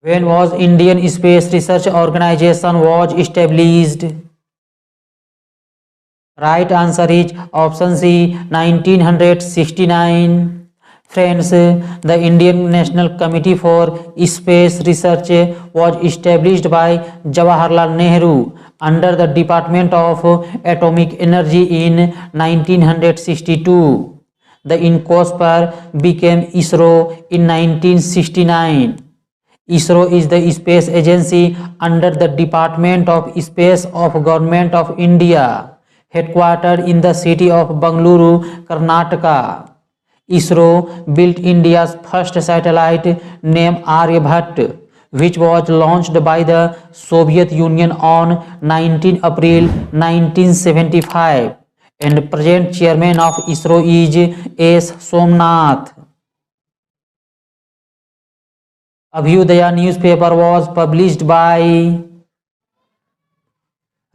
When was Indian Space Research Organization was established? Right answer is option C, 1969. Friends, the Indian National Committee for Space Research was established by Jawaharlal Nehru under the Department of Atomic Energy in 1962. The INCOSPAR became ISRO in 1969. ISRO is the space agency under the Department of Space of Government of India, headquartered in the city of Bangalore, Karnataka. ISRO built India's first satellite named Aryabhat, which was launched by the Soviet Union on 19 April 1975, and present chairman of ISRO is S. Somnath. Abhyudaya newspaper was published by.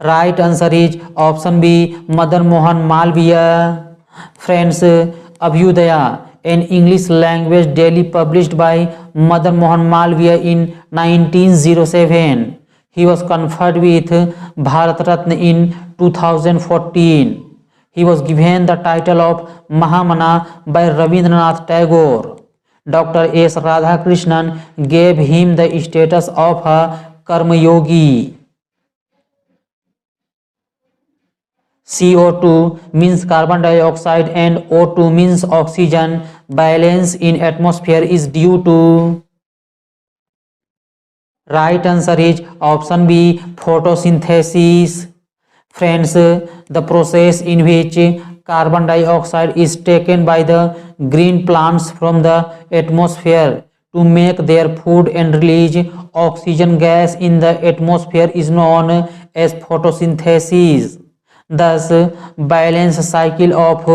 Right answer is option B, Madan Mohan Malviya. Friends, Abhyudaya, an English language daily published by Madan Mohan Malviya in 1907. He was conferred with Bharat Ratna in 2014. He was given the title of Mahamana by Rabindranath Tagore. Dr. S. Radhakrishnan gave him the status of a Karmayogi. CO2 means carbon dioxide and O2 means oxygen. Balance in atmosphere is due to. Right answer is option B, photosynthesis. Friends, the process in which carbon dioxide is taken by the green plants from the atmosphere to make their food and release oxygen gas in the atmosphere is known as photosynthesis. Thus, balance cycle of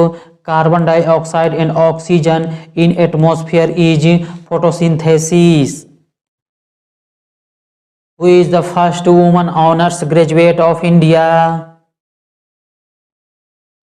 carbon dioxide and oxygen in atmosphere is photosynthesis. Who is the first woman honors graduate of India?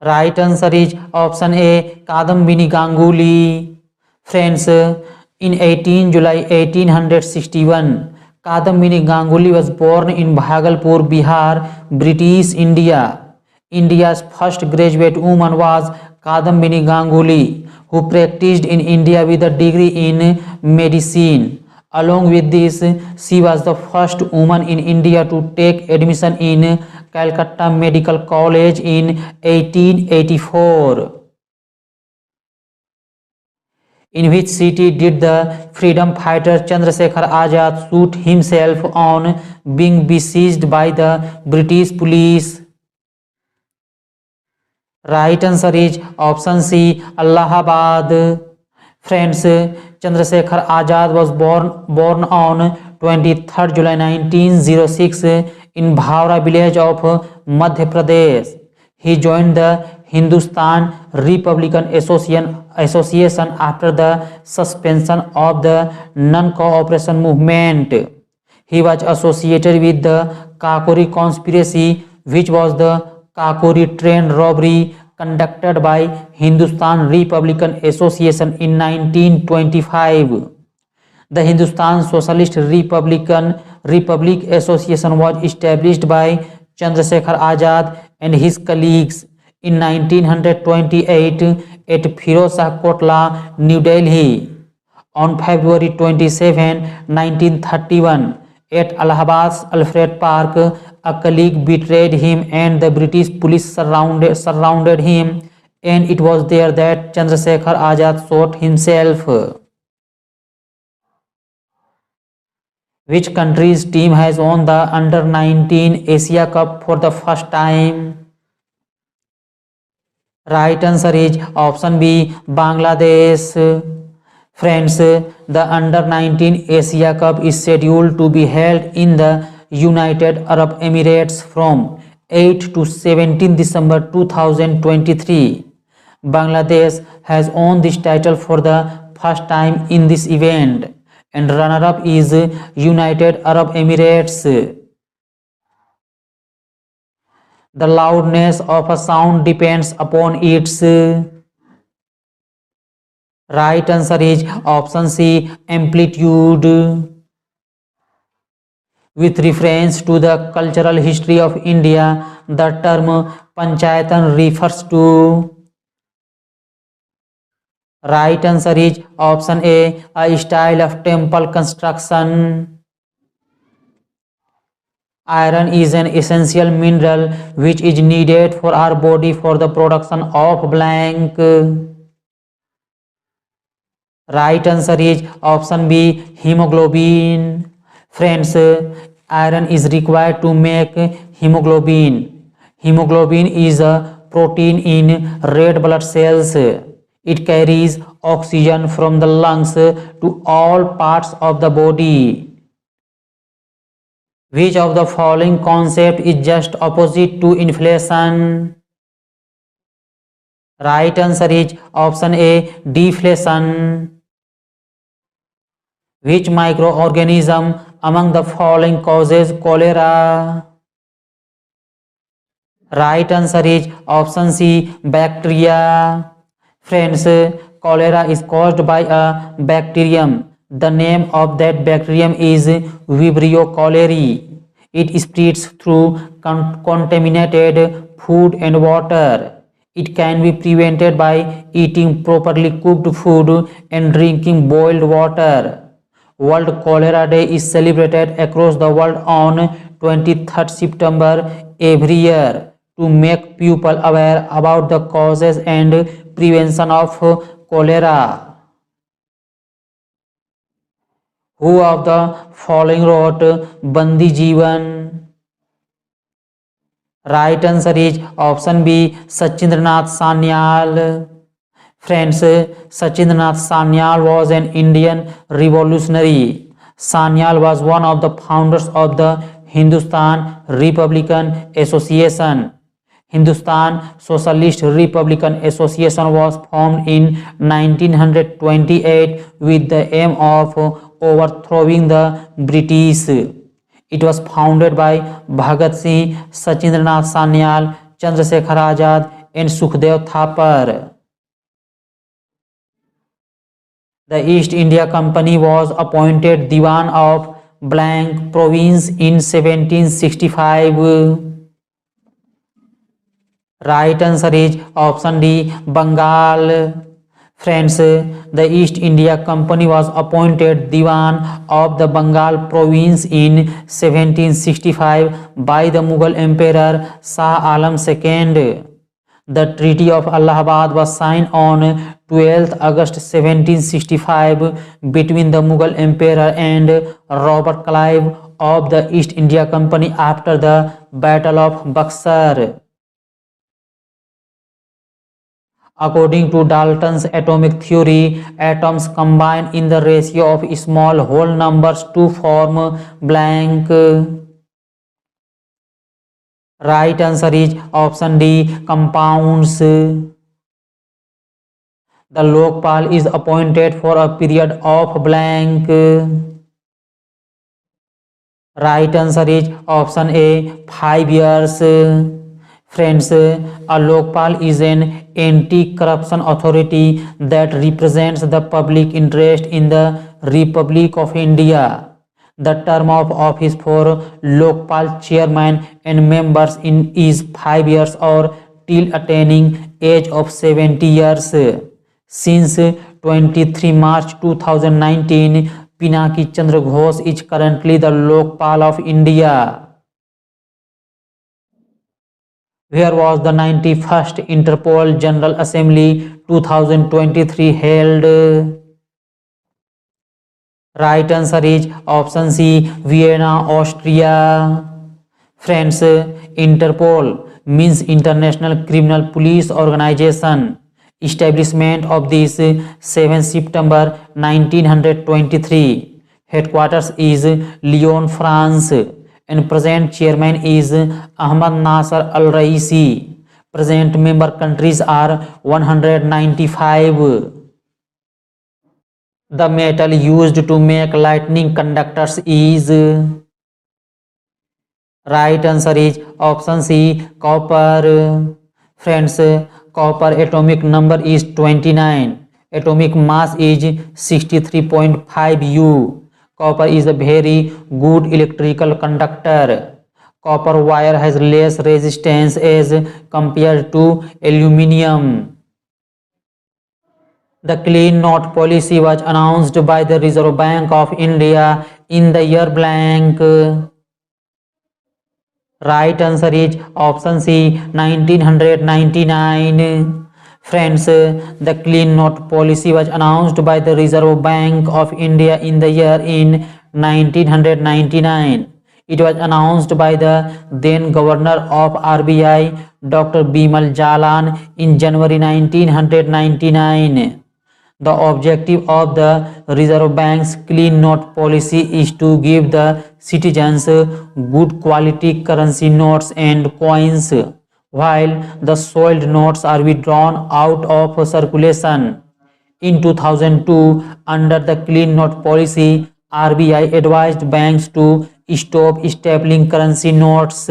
Right answer is option A, Kadambini Ganguly. Friends, in 18 July 1861, Kadambini Ganguly was born in Bhagalpur, Bihar, British India. India's first graduate woman was Kadambini Ganguly, who practiced in India with a degree in medicine. Along with this, she was the first woman in India to take admission in Calcutta Medical College in 1884. In which city did the freedom fighter Chandrasekhar Azad shoot himself on being besieged by the British police? Right answer is option C, Allahabad. Friends, Chandrasekhar Azad was born on 23rd July 1906 in Bhavra village of Madhya Pradesh. He joined the Hindustan Republican Association after the suspension of the non-cooperation movement. He was associated with the Kakori conspiracy, which was the Kakori train robbery conducted by Hindustan Republican Association in 1925. The Hindustan Socialist Republic Association was established by Chandrasekhar Azad and his colleagues in 1928 at Firozshah Kotla, New Delhi. On February 27, 1931, at Allahabad's Alfred Park, a colleague betrayed him and the British police surrounded him, and it was there that Chandrasekhar Azad shot himself. Which country's team has won the Under-19 Asia Cup for the first time? Right answer is option B, Bangladesh. Friends, the Under-19 Asia Cup is scheduled to be held in the United Arab Emirates from 8 to 17 December 2023. Bangladesh has won this title for the first time in this event, and runner-up is United Arab Emirates. The loudness of a sound depends upon its. Right answer is option C, amplitude. With reference to the cultural history of India, the term Panchayatan refers to. Right answer is option A style of temple construction. Iron is an essential mineral which is needed for our body for the production of blank. Right answer is option B hemoglobin. Friends, iron is required to make hemoglobin. Hemoglobin is a protein in red blood cells. It carries oxygen from the lungs to all parts of the body. Which of the following concept is just opposite to inflation? Right answer is option A deflation. Which microorganism among the following causes cholera? Right answer is option C bacteria. Friends, cholera is caused by a bacterium. The name of that bacterium is Vibrio cholerae. It spreads through contaminated food and water. It can be prevented by eating properly cooked food and drinking boiled water. World Cholera Day is celebrated across the world on 23rd September every year to make people aware about the causes and prevention of cholera. Who of the following wrote Bandi Jeevan? Right answer is option B Sachindranath Sanyal. Friends, Sachindranath Sanyal was an Indian revolutionary. Sanyal was one of the founders of the Hindustan Republican Association. Hindustan Socialist Republican Association was formed in 1928 with the aim of overthrowing the British. It was founded by Bhagat Singh, Sachindranath Sanyal, Chandrasekhar Azad and Sukhdev Thapar. The East India Company was appointed Diwan of blank province in 1765. Right answer is option D Bengal. Friends, the East India Company was appointed Diwan of the Bengal province in 1765 by the Mughal Emperor Shah Alam II. The Treaty of Allahabad was signed on 12th August 1765 between the Mughal Emperor and Robert Clive of the East India Company after the Battle of Buxar. According to Dalton's atomic theory, atoms combine in the ratio of small whole numbers to form blank. Right answer is option D compounds. The Lokpal is appointed for a period of blank. Right answer is option A 5 years. Friends, a Lokpal is an anti-corruption authority that represents the public interest in the Republic of India. The term of office for Lokpal chairman and members is 5 years or till attaining age of 70 years. Since 23 March 2019, Pinaki Chandra Ghosh is currently the Lokpal of India. Where was the 91st Interpol General Assembly 2023 held? Right answer is option C Vienna, Austria. Friends, Interpol means International Criminal Police Organization. Establishment of this 7 September 1923. Headquarters is Lyon, France. And present chairman is Ahmad Nasser Al Raisi. Present member countries are 195. The metal used to make lightning conductors is. Right answer is option C copper. Friends, copper atomic number is 29. Atomic mass is 63.5 U. Copper is a very good electrical conductor. Copper wire has less resistance as compared to aluminium. The clean note policy was announced by the Reserve Bank of India in the year blank. Right answer is option C, 1999. Friends, the clean note policy was announced by the Reserve Bank of India in the year in 1999. It was announced by the then Governor of RBI, Dr. Bimal Jalan, in January 1999. The objective of the Reserve Bank's clean note policy is to give the citizens good quality currency notes and coins, while the soiled notes are withdrawn out of circulation. In 2002, under the clean note policy, RBI advised banks to stop stapling currency notes.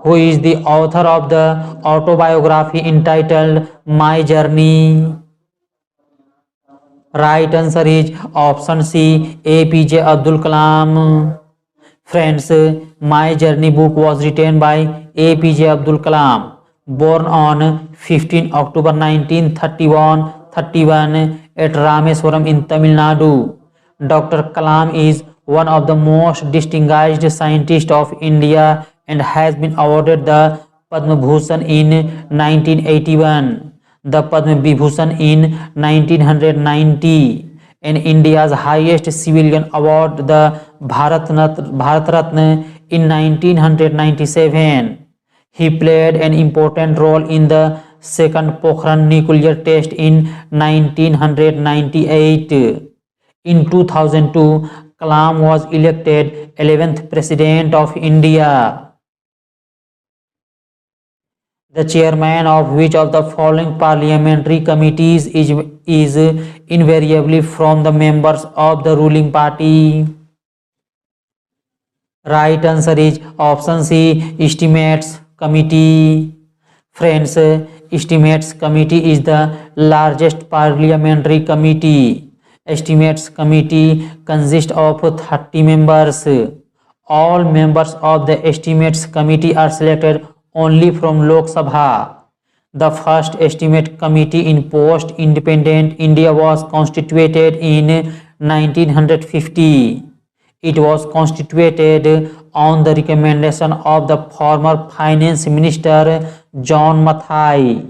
Who is the author of the autobiography entitled My Journey? Right answer is option C, APJ Abdul Kalam. Friends, My Journey book was written by APJ Abdul Kalam, born on 15 October 1931 at Rameswaram in Tamil Nadu. Dr. Kalam is one of the most distinguished scientists of India and has been awarded the Padma Bhushan in 1981, the Padma Vibhushan in 1990, and India's highest civilian award, the Bharat Ratna, in 1997. He played an important role in the second Pokhran nuclear test in 1998. In 2002, Kalam was elected 11th President of India. The chairman of which of the following parliamentary committees is invariably from the members of the ruling party? Right answer is option C, Estimates Committee. Friends, Estimates Committee is the largest parliamentary committee. Estimates Committee consists of 30 members. All members of the Estimates Committee are selected only from Lok Sabha. The first Estimate Committee in post-independent India was constituted in 1950. It was constituted on the recommendation of the former Finance Minister John Mathai.